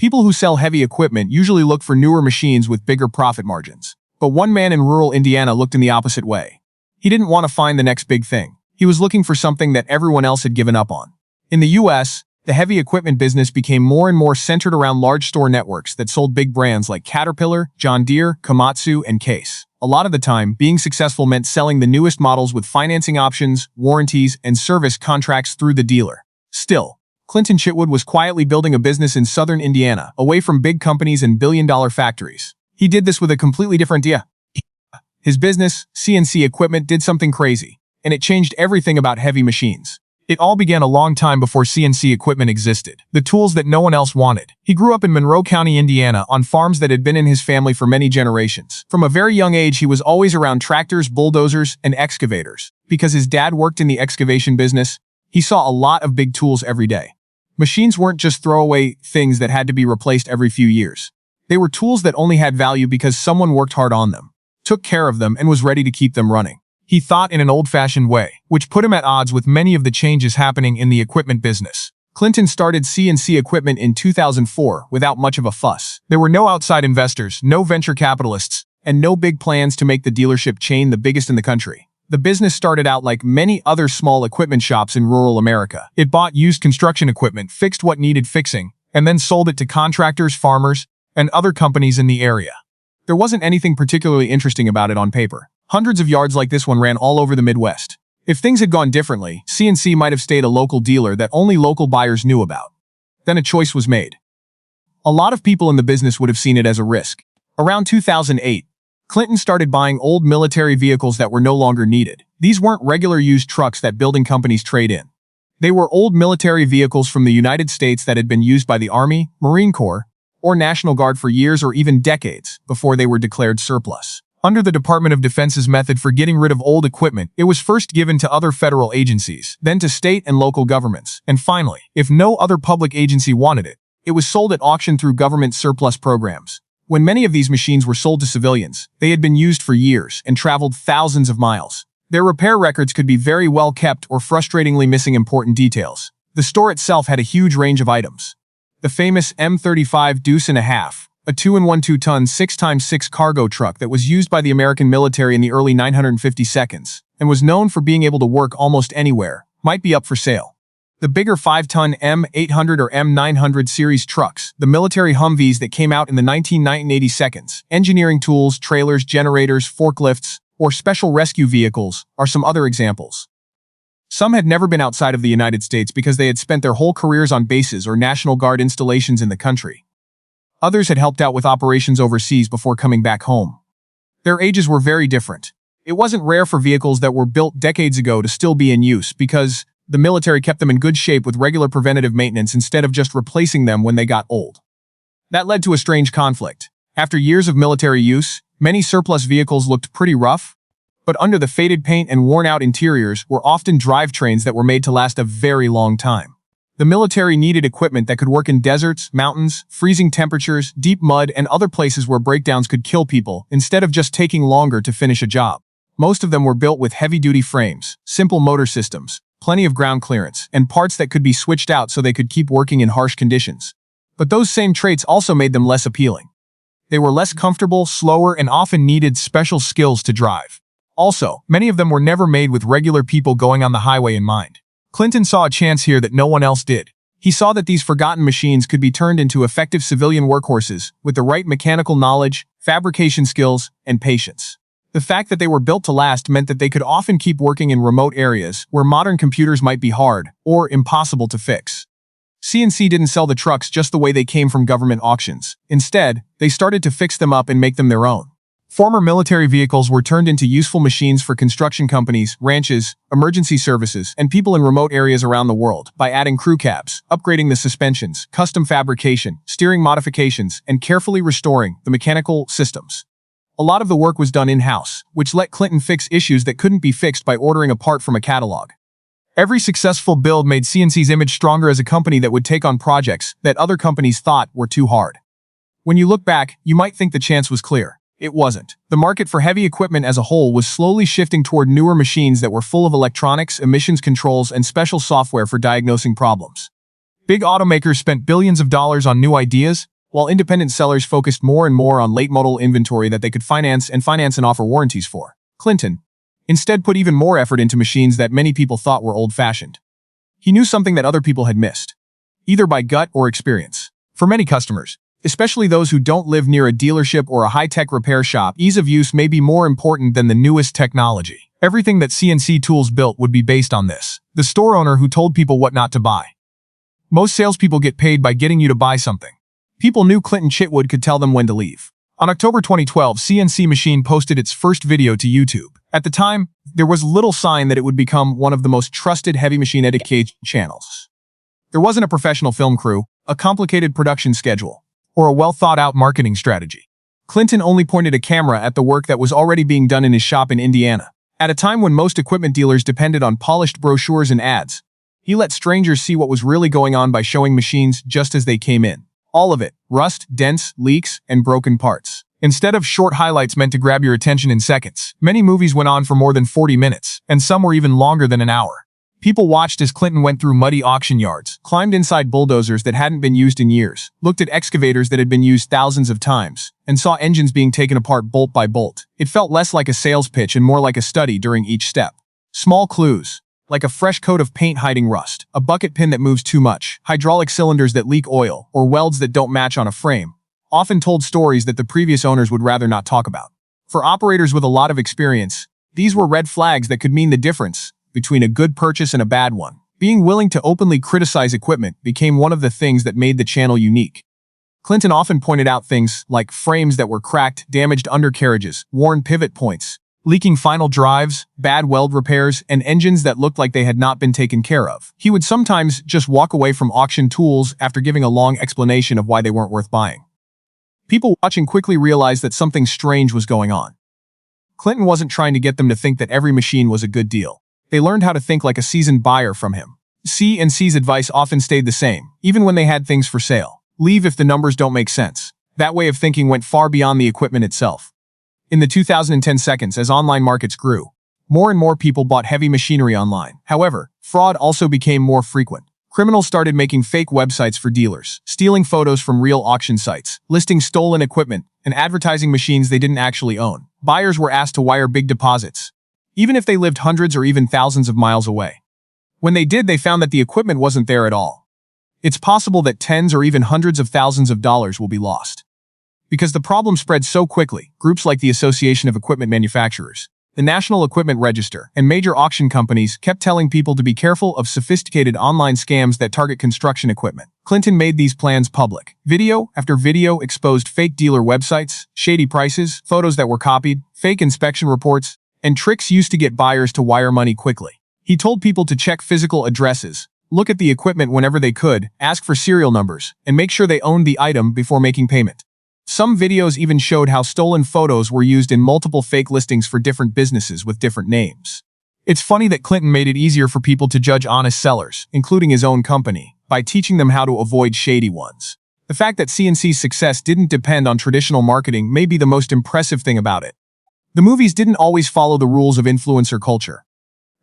People who sell heavy equipment usually look for newer machines with bigger profit margins. But one man in rural Indiana looked in the opposite way. He didn't want to find the next big thing. He was looking for something that everyone else had given up on. In the US, the heavy equipment business became more and more centered around large store networks that sold big brands like Caterpillar, John Deere, Komatsu, and Case. A lot of the time, being successful meant selling the newest models with financing options, warranties, and service contracts through the dealer. Still, Clinton Chitwood was quietly building a business in southern Indiana, away from big companies and billion-dollar factories. He did this with a completely different idea. His business, CNC Equipment, did something crazy, and it changed everything about heavy machines. It all began a long time before CNC equipment existed, the tools that no one else wanted. He grew up in Monroe County, Indiana, on farms that had been in his family for many generations. From a very young age, he was always around tractors, bulldozers, and excavators. Because his dad worked in the excavation business, he saw a lot of big tools every day. Machines weren't just throwaway things that had to be replaced every few years. They were tools that only had value because someone worked hard on them, took care of them, and was ready to keep them running. He thought in an old-fashioned way, which put him at odds with many of the changes happening in the equipment business. Clinton started CNC Equipment in 2004 without much of a fuss. There were no outside investors, no venture capitalists, and no big plans to make the dealership chain the biggest in the country. The business started out like many other small equipment shops in rural America. It bought used construction equipment, fixed what needed fixing, and then sold it to contractors, farmers, and other companies in the area. There wasn't anything particularly interesting about it on paper. Hundreds of yards like this one ran all over the Midwest. If things had gone differently, CNC might have stayed a local dealer that only local buyers knew about. Then a choice was made. A lot of people in the business would have seen it as a risk. Around 2008, Clinton started buying old military vehicles that were no longer needed. These weren't regular used trucks that building companies trade in. They were old military vehicles from the United States that had been used by the Army, Marine Corps, or National Guard for years or even decades before they were declared surplus. Under the Department of Defense's method for getting rid of old equipment, it was first given to other federal agencies, then to state and local governments, and finally, if no other public agency wanted it, it was sold at auction through government surplus programs. When many of these machines were sold to civilians, they had been used for years and traveled thousands of miles. Their repair records could be very well kept or frustratingly missing important details. The store itself had a huge range of items. The famous M35 Deuce and a Half, a 2-in-1 6x6 cargo truck that was used by the American military in the early 952s and was known for being able to work almost anywhere, might be up for sale. The bigger 5-ton M800 or M900 series trucks, the military Humvees that came out in the 1982s, engineering tools, trailers, generators, forklifts, or special rescue vehicles are some other examples. Some had never been outside of the United States because they had spent their whole careers on bases or National Guard installations in the country. Others had helped out with operations overseas before coming back home. Their ages were very different. It wasn't rare for vehicles that were built decades ago to still be in use because the military kept them in good shape with regular preventative maintenance instead of just replacing them when they got old. That led to a strange conflict. After years of military use, many surplus vehicles looked pretty rough, but under the faded paint and worn-out interiors were often drivetrains that were made to last a very long time. The military needed equipment that could work in deserts, mountains, freezing temperatures, deep mud, and other places where breakdowns could kill people instead of just taking longer to finish a job. Most of them were built with heavy-duty frames, simple motor systems, plenty of ground clearance, and parts that could be switched out so they could keep working in harsh conditions. But those same traits also made them less appealing. They were less comfortable, slower, and often needed special skills to drive. Also, many of them were never made with regular people going on the highway in mind. Clinton saw a chance here that no one else did. He saw that these forgotten machines could be turned into effective civilian workhorses with the right mechanical knowledge, fabrication skills, and patience. The fact that they were built to last meant that they could often keep working in remote areas where modern computers might be hard or impossible to fix. CNC didn't sell the trucks just the way they came from government auctions. Instead, they started to fix them up and make them their own. Former military vehicles were turned into useful machines for construction companies, ranches, emergency services, and people in remote areas around the world by adding crew cabs, upgrading the suspensions, custom fabrication, steering modifications, and carefully restoring the mechanical systems. A lot of the work was done in-house, which let Clinton fix issues that couldn't be fixed by ordering a part from a catalog. Every successful build made CNC's image stronger as a company that would take on projects that other companies thought were too hard. When you look back, you might think the chance was clear. It wasn't. The market for heavy equipment as a whole was slowly shifting toward newer machines that were full of electronics, emissions controls, and special software for diagnosing problems. Big automakers spent billions of dollars on new ideas, while independent sellers focused more and more on late-model inventory that they could finance and offer warranties for. Clinton, instead, put even more effort into machines that many people thought were old-fashioned. He knew something that other people had missed, either by gut or experience. For many customers, especially those who don't live near a dealership or a high-tech repair shop, ease of use may be more important than the newest technology. Everything that CNC Tools built would be based on this. The store owner who told people what not to buy. Most salespeople get paid by getting you to buy something. People knew Clinton Chitwood could tell them when to leave. On October 2012, CNC Machine posted its first video to YouTube. At the time, there was little sign that it would become one of the most trusted heavy machine education channels. There wasn't a professional film crew, a complicated production schedule, or a well-thought-out marketing strategy. Clinton only pointed a camera at the work that was already being done in his shop in Indiana. At a time when most equipment dealers depended on polished brochures and ads, he let strangers see what was really going on by showing machines just as they came in. All of it: rust, dents, leaks, and broken parts. Instead of short highlights meant to grab your attention in seconds, many movies went on for more than 40 minutes, and some were even longer than an hour. People watched as Clinton went through muddy auction yards, climbed inside bulldozers that hadn't been used in years, looked at excavators that had been used thousands of times, and saw engines being taken apart bolt by bolt. It felt less like a sales pitch and more like a study during each step. Small clues, like a fresh coat of paint hiding rust, a bucket pin that moves too much, hydraulic cylinders that leak oil, or welds that don't match on a frame, often told stories that the previous owners would rather not talk about. For operators with a lot of experience, these were red flags that could mean the difference between a good purchase and a bad one. Being willing to openly criticize equipment became one of the things that made the channel unique. Clinton often pointed out things like frames that were cracked, damaged undercarriages, worn pivot points, leaking final drives, bad weld repairs, and engines that looked like they had not been taken care of. He would sometimes just walk away from auction tools after giving a long explanation of why they weren't worth buying. People watching quickly realized that something strange was going on. Clinton wasn't trying to get them to think that every machine was a good deal. They learned how to think like a seasoned buyer from him. CNC's advice often stayed the same, even when they had things for sale. Leave if the numbers don't make sense. That way of thinking went far beyond the equipment itself. In the 2010 seconds, as online markets grew, more and more people bought heavy machinery online. However, fraud also became more frequent. Criminals started making fake websites for dealers, stealing photos from real auction sites, listing stolen equipment, and advertising machines they didn't actually own. Buyers were asked to wire big deposits, even if they lived hundreds or even thousands of miles away. When they did, they found that the equipment wasn't there at all. It's possible that tens or even hundreds of thousands of dollars will be lost. Because the problem spread so quickly, groups like the Association of Equipment Manufacturers, the National Equipment Register, and major auction companies kept telling people to be careful of sophisticated online scams that target construction equipment. Clinton made these plans public. Video after video exposed fake dealer websites, shady prices, photos that were copied, fake inspection reports, and tricks used to get buyers to wire money quickly. He told people to check physical addresses, look at the equipment whenever they could, ask for serial numbers, and make sure they owned the item before making payment. Some videos even showed how stolen photos were used in multiple fake listings for different businesses with different names. It's funny that Clinton made it easier for people to judge honest sellers, including his own company, by teaching them how to avoid shady ones. The fact that CNC's success didn't depend on traditional marketing may be the most impressive thing about it. The movies didn't always follow the rules of influencer culture.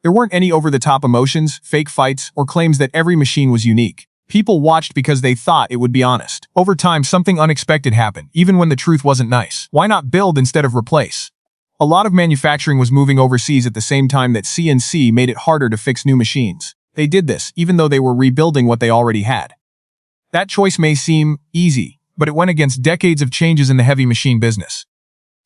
There weren't any over-the-top emotions, fake fights, or claims that every machine was unique. People watched because they thought it would be honest. Over time, something unexpected happened, even when the truth wasn't nice. Why not build instead of replace? A lot of manufacturing was moving overseas at the same time that CNC made it harder to fix new machines. They did this, even though they were rebuilding what they already had. That choice may seem easy, but it went against decades of changes in the heavy machine business.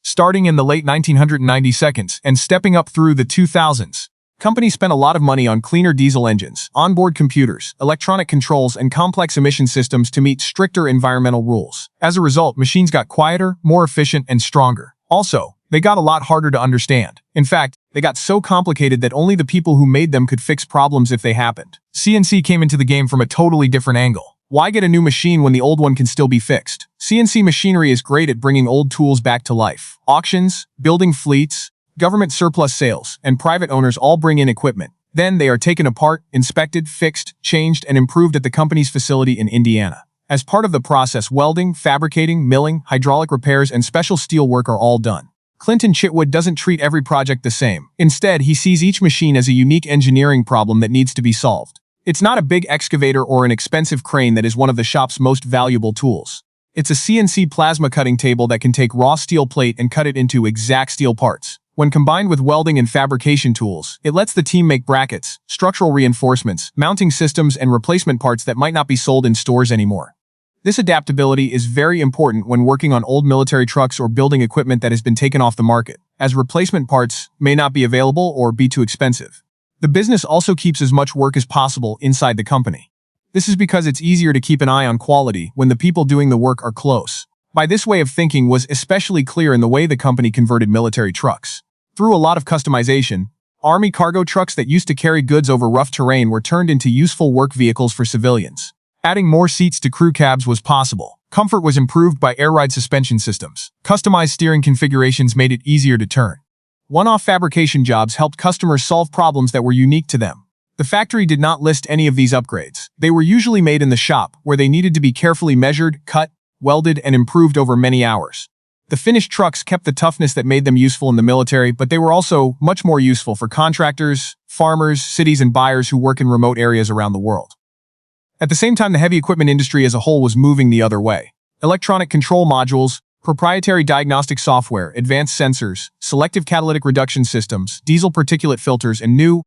Starting in the late 1990s and stepping up through the 2000s, companies spent a lot of money on cleaner diesel engines, onboard computers, electronic controls, and complex emission systems to meet stricter environmental rules. As a result, machines got quieter, more efficient, and stronger. Also, they got a lot harder to understand. In fact, they got so complicated that only the people who made them could fix problems if they happened. CNC came into the game from a totally different angle. Why get a new machine when the old one can still be fixed? CNC machinery is great at bringing old tools back to life. Auctions, building fleets, government surplus sales, and private owners all bring in equipment. Then they are taken apart, inspected, fixed, changed, and improved at the company's facility in Indiana. As part of the process, welding, fabricating, milling, hydraulic repairs, and special steel work are all done. Clinton Chitwood doesn't treat every project the same. Instead, he sees each machine as a unique engineering problem that needs to be solved. It's not a big excavator or an expensive crane that is one of the shop's most valuable tools. It's a CNC plasma cutting table that can take raw steel plate and cut it into exact steel parts. When combined with welding and fabrication tools, it lets the team make brackets, structural reinforcements, mounting systems, and replacement parts that might not be sold in stores anymore. This adaptability is very important when working on old military trucks or building equipment that has been taken off the market, as replacement parts may not be available or be too expensive. The business also keeps as much work as possible inside the company. This is because it's easier to keep an eye on quality when the people doing the work are close. This way of thinking was especially clear in the way the company converted military trucks. Through a lot of customization, Army cargo trucks that used to carry goods over rough terrain were turned into useful work vehicles for civilians. Adding more seats to crew cabs was possible. Comfort was improved by air ride suspension systems. Customized steering configurations made it easier to turn. One-off fabrication jobs helped customers solve problems that were unique to them. The factory did not list any of these upgrades. They were usually made in the shop, where they needed to be carefully measured, cut, welded, and improved over many hours. The finished trucks kept the toughness that made them useful in the military, but they were also much more useful for contractors, farmers, cities, and buyers who work in remote areas around the world. At the same time, the heavy equipment industry as a whole was moving the other way. Electronic control modules, proprietary diagnostic software, advanced sensors, selective catalytic reduction systems, diesel particulate filters, and new,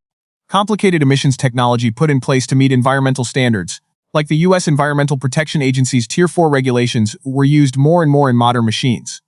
complicated emissions technology put in place to meet environmental standards, like the U.S. Environmental Protection Agency's Tier 4 regulations, were used more and more in modern machines.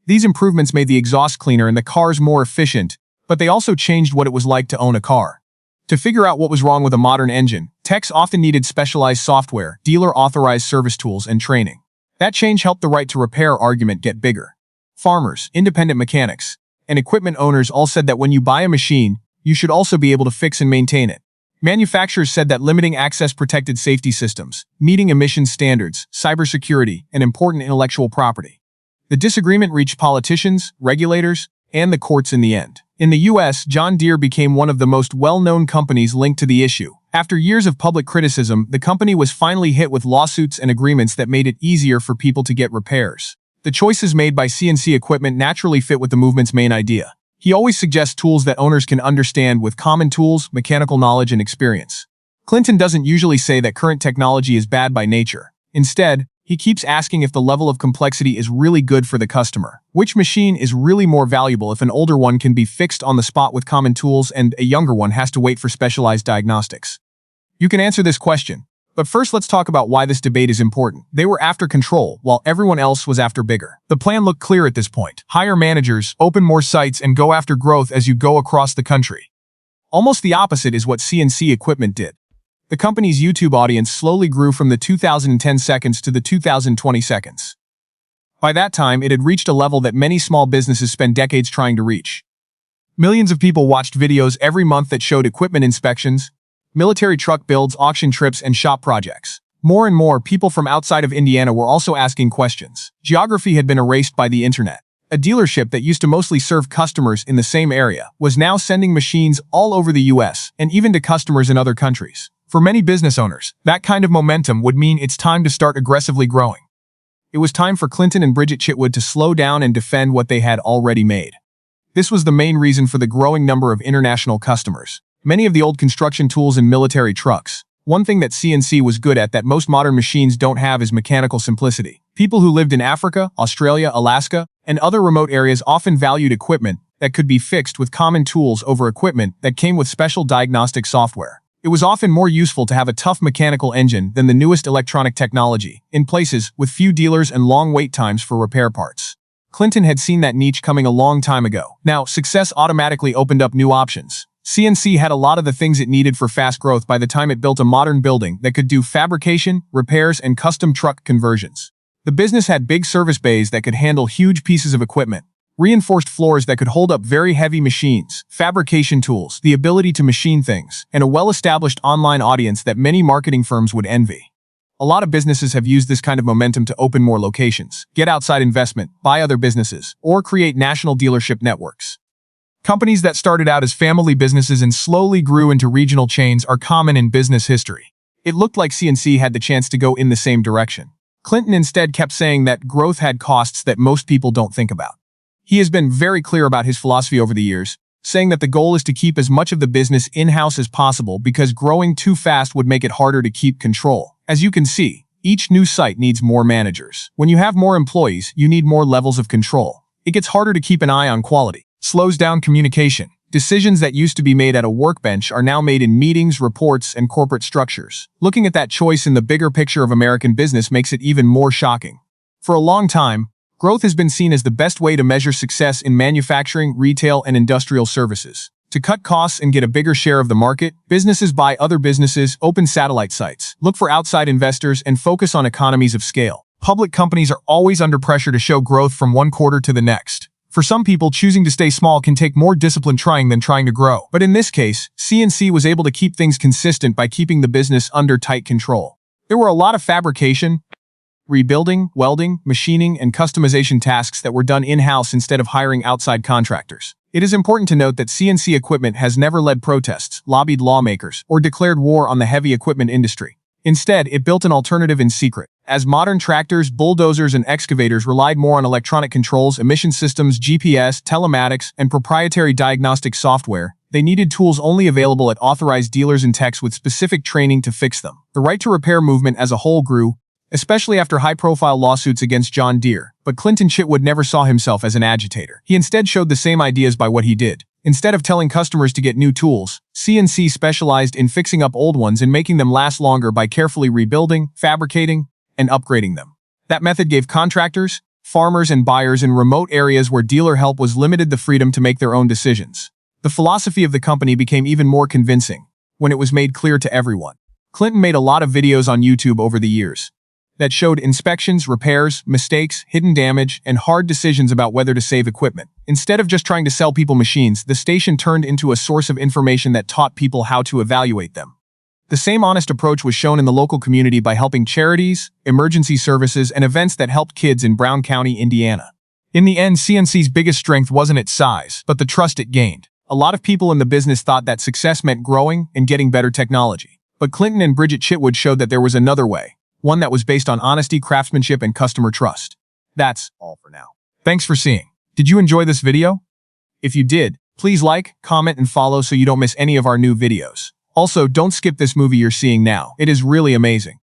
These improvements made the exhaust cleaner and the cars more efficient, but they also changed what it was like to own a car. To figure out what was wrong with a modern engine, techs often needed specialized software, dealer-authorized service tools, and training. That change helped the right to repair argument get bigger. Farmers, independent mechanics, and equipment owners all said that when you buy a machine, you should also be able to fix and maintain it. Manufacturers said that limiting access protected safety systems, meeting emissions standards, cybersecurity, and important intellectual property. The disagreement reached politicians, regulators, and the courts in the end. In the U.S., John Deere became one of the most well-known companies linked to the issue. After years of public criticism, the company was finally hit with lawsuits and agreements that made it easier for people to get repairs. The choices made by CNC equipment naturally fit with the movement's main idea. He always suggests tools that owners can understand with common tools, mechanical knowledge, and experience. Clinton doesn't usually say that current technology is bad by nature. Instead, he keeps asking if the level of complexity is really good for the customer. Which machine is really more valuable if an older one can be fixed on the spot with common tools and a younger one has to wait for specialized diagnostics? You can answer this question, but first let's talk about why this debate is important. They were after control, while everyone else was after bigger. The plan looked clear at this point. Hire managers, open more sites, and go after growth as you go across the country. Almost the opposite is what CNC equipment did. The company's YouTube audience slowly grew from the 2010 seconds to the 2020 seconds. By that time, it had reached a level that many small businesses spend decades trying to reach. Millions of people watched videos every month that showed equipment inspections, military truck builds, auction trips, and shop projects. More and more people from outside of Indiana were also asking questions. Geography had been erased by the internet. A dealership that used to mostly serve customers in the same area was now sending machines all over the U.S. and even to customers in other countries. For many business owners, that kind of momentum would mean it's time to start aggressively growing. It was time for Clinton and Bridget Chitwood to slow down and defend what they had already made. This was the main reason for the growing number of international customers. Many of the old construction tools and military trucks. One thing that CNC was good at that most modern machines don't have is mechanical simplicity. People who lived in Africa, Australia, Alaska, and other remote areas often valued equipment that could be fixed with common tools over equipment that came with special diagnostic software. It was often more useful to have a tough mechanical engine than the newest electronic technology, in places with few dealers and long wait times for repair parts. Clinton had seen that niche coming a long time ago. Now, success automatically opened up new options. CNC had a lot of the things it needed for fast growth by the time it built a modern building that could do fabrication, repairs, and custom truck conversions. The business had big service bays that could handle huge pieces of equipment, reinforced floors that could hold up very heavy machines, fabrication tools, the ability to machine things, and a well-established online audience that many marketing firms would envy. A lot of businesses have used this kind of momentum to open more locations, get outside investment, buy other businesses, or create national dealership networks. Companies that started out as family businesses and slowly grew into regional chains are common in business history. It looked like CNC had the chance to go in the same direction. Clinton instead kept saying that growth had costs that most people don't think about. He has been very clear about his philosophy over the years, saying that the goal is to keep as much of the business in-house as possible because growing too fast would make it harder to keep control. As you can see, each new site needs more managers. When you have more employees, you need more levels of control. It gets harder to keep an eye on quality. Slows down communication. Decisions that used to be made at a workbench are now made in meetings, reports, and corporate structures. Looking at that choice in the bigger picture of American business makes it even more shocking. For a long time, growth has been seen as the best way to measure success in manufacturing, retail, and industrial services. To cut costs and get a bigger share of the market, businesses buy other businesses, open satellite sites, look for outside investors, and focus on economies of scale. Public companies are always under pressure to show growth from one quarter to the next. For some people, choosing to stay small can take more discipline than trying to grow. But in this case, CNC was able to keep things consistent by keeping the business under tight control. There were a lot of fabrication, rebuilding, welding, machining, and customization tasks that were done in-house instead of hiring outside contractors. It is important to note that CNC equipment has never led protests, lobbied lawmakers, or declared war on the heavy equipment industry. Instead, it built an alternative in secret. As modern tractors, bulldozers, and excavators relied more on electronic controls, emission systems, GPS, telematics, and proprietary diagnostic software, they needed tools only available at authorized dealers and techs with specific training to fix them. The right to repair movement as a whole grew, especially after high-profile lawsuits against John Deere, but Clinton Chitwood never saw himself as an agitator. He instead showed the same ideas by what he did. Instead of telling customers to get new tools, CNC specialized in fixing up old ones and making them last longer by carefully rebuilding, fabricating, and upgrading them. That method gave contractors, farmers, and buyers in remote areas where dealer help was limited the freedom to make their own decisions. The philosophy of the company became even more convincing when it was made clear to everyone. Clinton made a lot of videos on YouTube over the years that showed inspections, repairs, mistakes, hidden damage, and hard decisions about whether to save equipment. Instead of just trying to sell people machines, the station turned into a source of information that taught people how to evaluate them. The same honest approach was shown in the local community by helping charities, emergency services, and events that helped kids in Brown County, Indiana. In the end, CNC's biggest strength wasn't its size, but the trust it gained. A lot of people in the business thought that success meant growing and getting better technology. But Clinton and Bridget Chitwood showed that there was another way. One that was based on honesty, craftsmanship, and customer trust. That's all for now. Thanks for seeing. Did you enjoy this video? If you did, please like, comment, and follow so you don't miss any of our new videos. Also, don't skip this movie you're seeing now. It is really amazing.